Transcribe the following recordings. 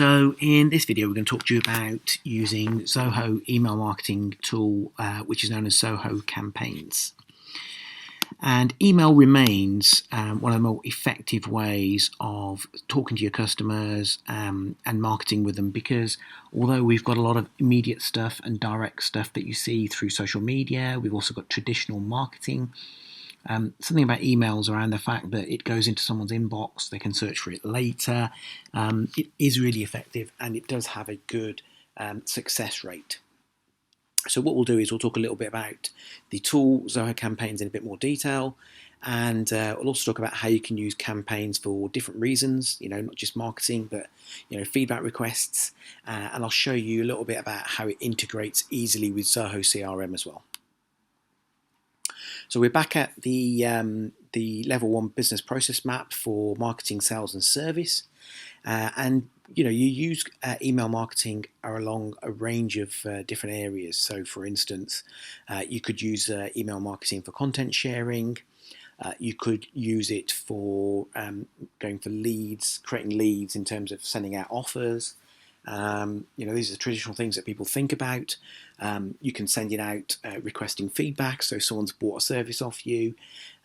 So in this video, we're going to talk to you about using Zoho email marketing tool, which is known as Zoho Campaigns. And email remains one of the more effective ways of talking to your customers and marketing with them, because although we've got a lot of immediate stuff and direct stuff that you see through social media, we've also got traditional marketing. Something about emails around the fact that it goes into someone's inbox, they can search for it later. It is really effective and it does have a good success rate. So what we'll do is we'll talk a little bit about the tool Zoho Campaigns in a bit more detail, and we'll also talk about how you can use campaigns for different reasons, not just marketing, but feedback requests, and I'll show you a little bit about how it integrates easily with Zoho CRM as well. So we're back at the level 1 business process map for marketing, sales and service, and you use email marketing along a range of different areas. So for instance, you could use email marketing for content sharing. You could use it for going for leads, creating leads in terms of sending out offers. These are the traditional things that people think about. You can send it out requesting feedback, so someone's bought a service off you,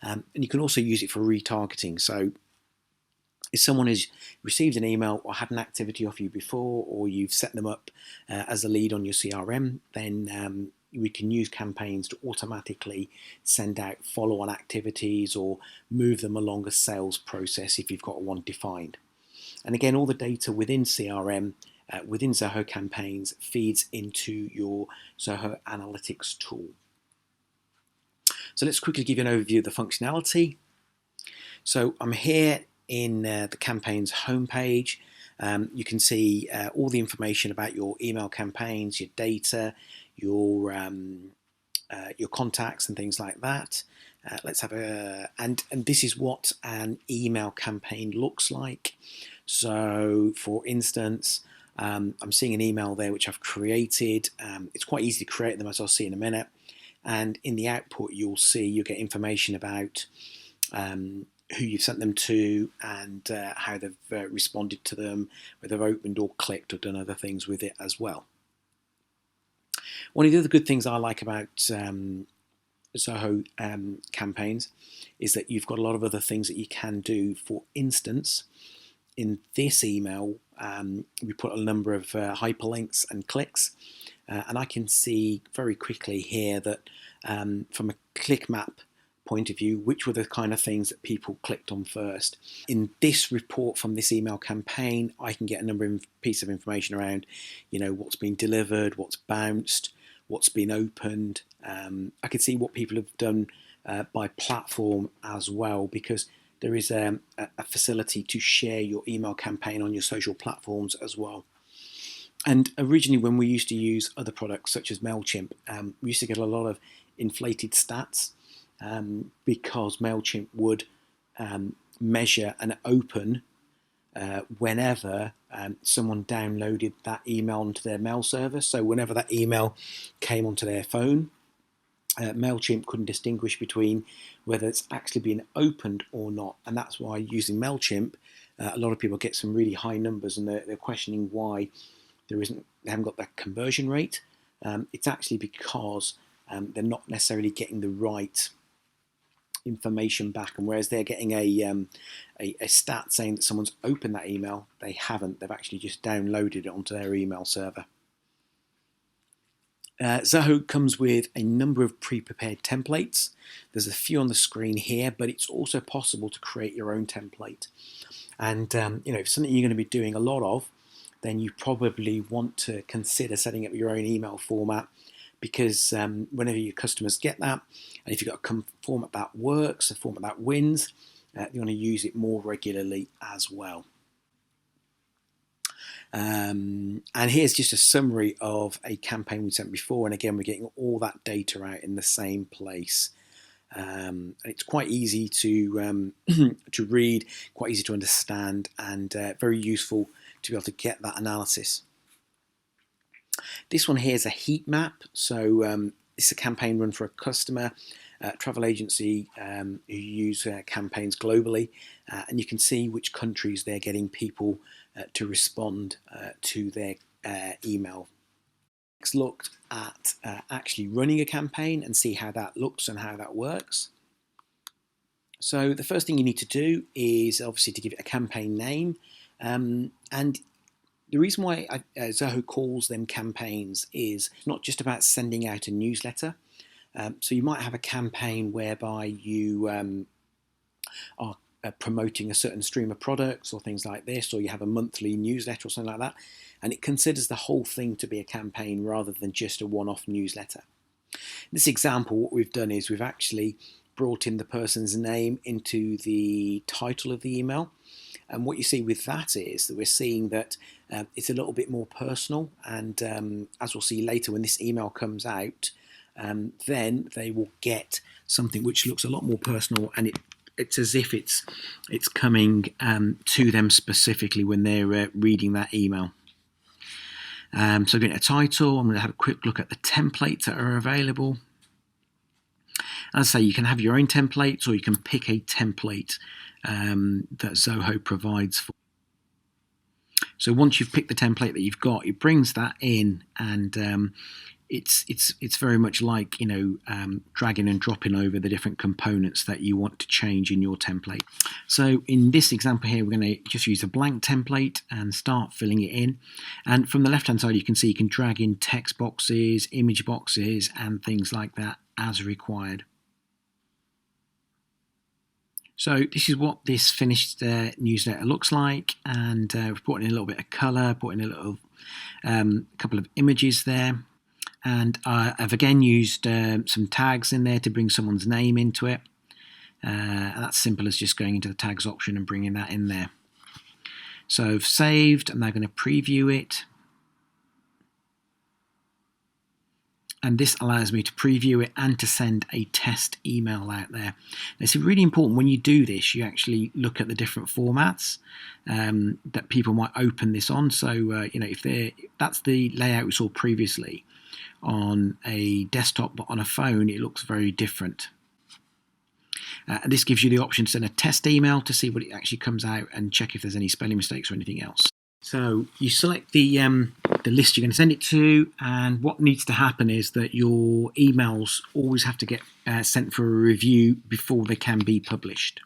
and you can also use it for retargeting. So if someone has received an email or had an activity off you before, or you've set them up as a lead on your CRM, then we can use campaigns to automatically send out follow-on activities or move them along a sales process if you've got one defined. And again, all the data within CRM, within Zoho Campaigns, feeds into your Zoho Analytics tool. So let's quickly give you an overview of the functionality. So I'm here in the Campaigns homepage. You can see all the information about your email campaigns, your data, your contacts and things like that. Let's have and this is what an email campaign looks like. So for instance, I'm seeing an email there which I've created. It's quite easy to create them, as I'll see in a minute. And in the output, you'll get information about who you've sent them to and how they've responded to them, whether they've opened or clicked or done other things with it as well. One of the other good things I like about Zoho Campaigns is that you've got a lot of other things that you can do. For instance, in this email, we put a number of hyperlinks and clicks, and I can see very quickly here that from a click map point of view, which were the kind of things that people clicked on first. In this report from this email campaign, I can get a number of pieces of information around, what's been delivered, what's bounced, what's been opened. I can see what people have done by platform as well, because there is a facility to share your email campaign on your social platforms as well. And originally, when we used to use other products such as MailChimp, we used to get a lot of inflated stats because MailChimp would measure and open whenever someone downloaded that email onto their mail server. So whenever that email came onto their phone, MailChimp couldn't distinguish between whether it's actually been opened or not. And that's why using MailChimp, a lot of people get some really high numbers, and they're questioning why they haven't got that conversion rate. It's actually because they're not necessarily getting the right information back, and whereas they're getting a stat saying that someone's opened that email, they haven't. They've actually just downloaded it onto their email server. Zoho comes with a number of pre-prepared templates. There's a few on the screen here, but it's also possible to create your own template. And if it's something you're going to be doing a lot of, then you probably want to consider setting up your own email format, because whenever your customers get that, and if you've got a format that works, a format that wins, you want to use it more regularly as well. And here's just a summary of a campaign we sent before, and again, we're getting all that data out in the same place. And it's quite easy to read, quite easy to understand, and very useful to be able to get that analysis. This one here is a heat map. So it's a campaign run for a customer, travel agency who use campaigns globally, and you can see which countries they're getting people to respond to their email. Next, looked at actually running a campaign and see how that looks and how that works. So the first thing you need to do is obviously to give it a campaign name, and the reason why Zoho calls them campaigns is not just about sending out a newsletter. So you might have a campaign whereby you are promoting a certain stream of products or things like this, or you have a monthly newsletter or something like that, and it considers the whole thing to be a campaign rather than just a one-off newsletter. In this example, what we've done is we've actually brought in the person's name into the title of the email. And what you see with that is that we're seeing that it's a little bit more personal. And as we'll see later, when this email comes out, then they will get something which looks a lot more personal, and it's as if it's coming to them specifically when they're reading that email. So getting a title, I'm going to have a quick look at the templates that are available. As I say, you can have your own templates, or you can pick a template that Zoho provides for. So once you've picked the template that you've got, it brings that in, and it's very much like dragging and dropping over the different components that you want to change in your template. So in this example here, we're going to just use a blank template and start filling it in. And from the left hand side, you can see you can drag in text boxes, image boxes, and things like that as required. So this is what this finished newsletter looks like, and we've put in a little bit of colour, put in a little couple of images there, and I've again used some tags in there to bring someone's name into it, and that's simple as just going into the tags option and bringing that in there. So I've saved, I'm now going to preview it. And this allows me to preview it and to send a test email out there. It's really important when you do this, you actually look at the different formats that people might open this on. So, if that's the layout we saw previously on a desktop, but on a phone, it looks very different. And this gives you the option to send a test email to see what it actually comes out and check if there's any spelling mistakes or anything else. So you select the list you're going to send it to, and what needs to happen is that your emails always have to get sent for a review before they can be published.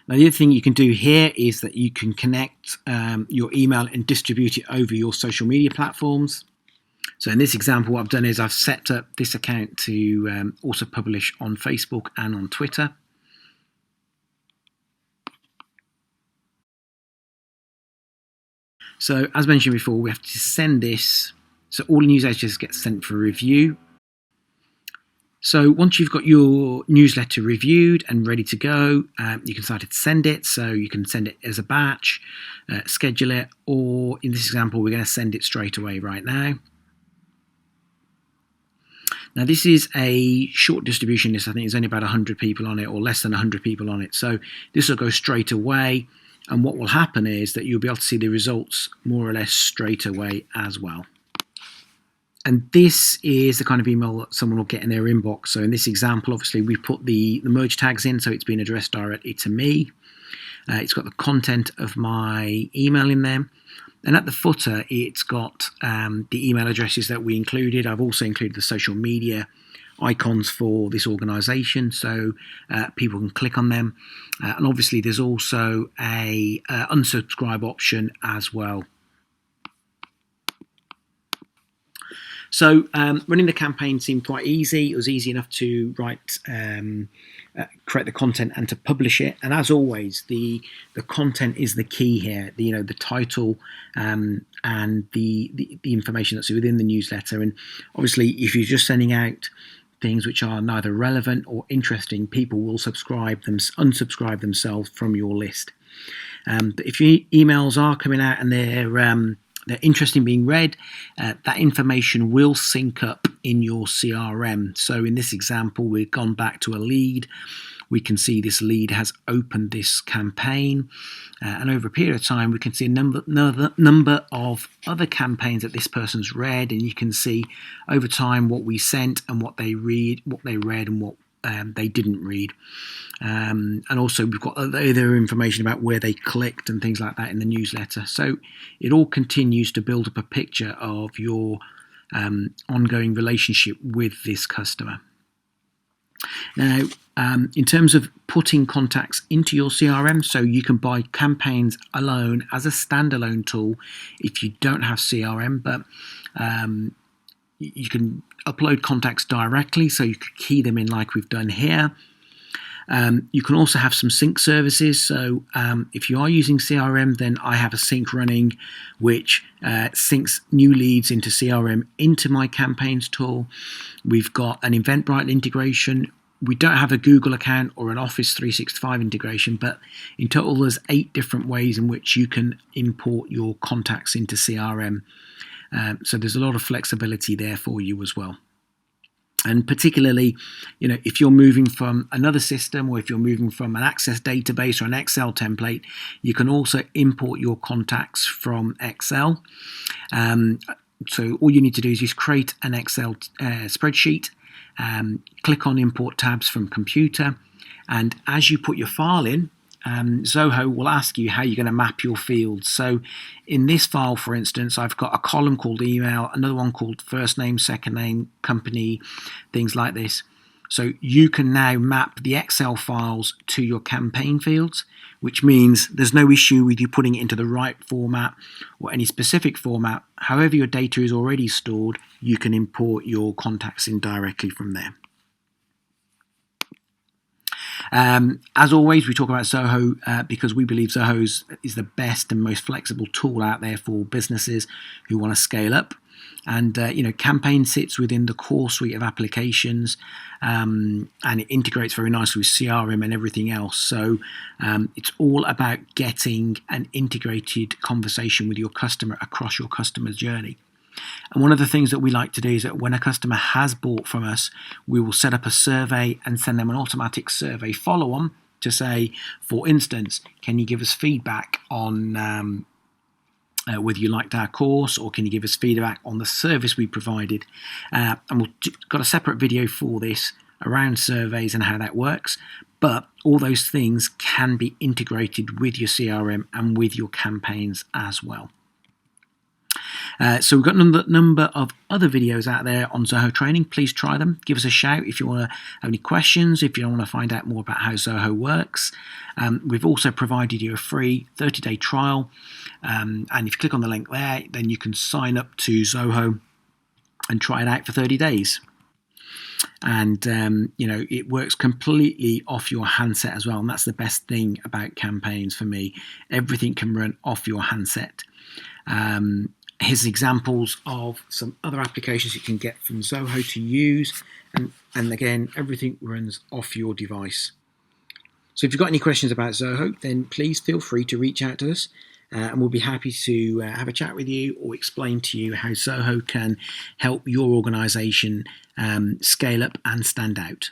Now, the other thing you can do here is that you can connect your email and distribute it over your social media platforms. So in this example, what I've done is I've set up this account to also publish on Facebook and on Twitter. So as mentioned before, we have to send this, so all newsletters get sent for review. So once you've got your newsletter reviewed and ready to go, you can start to send it. So you can send it as a batch, schedule it, or in this example, we're going to send it straight away right now. Now this is a short distribution list. I think there's only about 100 people on it, or less than 100 people on it. So this will go straight away. And what will happen is that you'll be able to see the results more or less straight away as well. And this is the kind of email that someone will get in their inbox. So in this example, obviously, we put the merge tags in, so it's been addressed directly to me. It's got the content of my email in there. And at the footer, it's got the email addresses that we included. I've also included the social media icons for this organization, so people can click on them. And obviously there's also a unsubscribe option as well. So running the campaign seemed quite easy. It was easy enough to write, create the content and to publish it. And as always, the content is the key here. The title and the information that's within the newsletter. And obviously, if you're just sending out things which are neither relevant or interesting, people will unsubscribe themselves from your list. But if your emails are coming out and they're interesting being read, that information will sync up in your CRM. So in this example, we've gone back to a lead. We can see this lead has opened this campaign, and over a period of time, we can see a number of other campaigns that this person's read, and you can see over time what we sent and what they read, and what they didn't read. And also we've got other information about where they clicked and things like that in the newsletter. So it all continues to build up a picture of your ongoing relationship with this customer. Now, in terms of putting contacts into your CRM, so you can buy campaigns alone as a standalone tool if you don't have CRM, but you can upload contacts directly, so you could key them in like we've done here. You can also have some sync services. So if you are using CRM, then I have a sync running, which syncs new leads into CRM into my campaigns tool. We've got an Eventbrite integration. We don't have a Google account or an Office 365 integration, but in total there's 8 different ways in which you can import your contacts into CRM. So there's a lot of flexibility there for you as well. And particularly, if you're moving from another system, or if you're moving from an Access database or an Excel template, you can also import your contacts from Excel. So all you need to do is just create an Excel spreadsheet, click on Import Tabs from Computer, and as you put your file in, Zoho will ask you how you're going to map your fields. So in this file, for instance, I've got a column called email, another one called first name, second name, company, things like this. So you can now map the Excel files to your campaign fields, which means there's no issue with you putting it into the right format or any specific format. However your data is already stored, you can import your contacts in directly from there. As always, we talk about Zoho because we believe Zoho is the best and most flexible tool out there for businesses who want to scale up. And Campaign sits within the core suite of applications, and it integrates very nicely with CRM and everything else. So it's all about getting an integrated conversation with your customer across your customer's journey. And one of the things that we like to do is that when a customer has bought from us, we will set up a survey and send them an automatic survey follow-on to say, for instance, can you give us feedback on whether you liked our course, or can you give us feedback on the service we provided? And we've got a separate video for this around surveys and how that works. But all those things can be integrated with your CRM and with your campaigns as well. So we've got a number of other videos out there on Zoho training. Please try them. Give us a shout if you want to have any questions, if you want to find out more about how Zoho works. We've also provided you a free 30-day trial. And if you click on the link there, then you can sign up to Zoho and try it out for 30 days. And, it works completely off your handset as well. And that's the best thing about campaigns for me. Everything can run off your handset. Here's examples of some other applications you can get from Zoho to use. And again, everything runs off your device. So if you've got any questions about Zoho, then please feel free to reach out to us. And we'll be happy to have a chat with you or explain to you how Zoho can help your organisation scale up and stand out.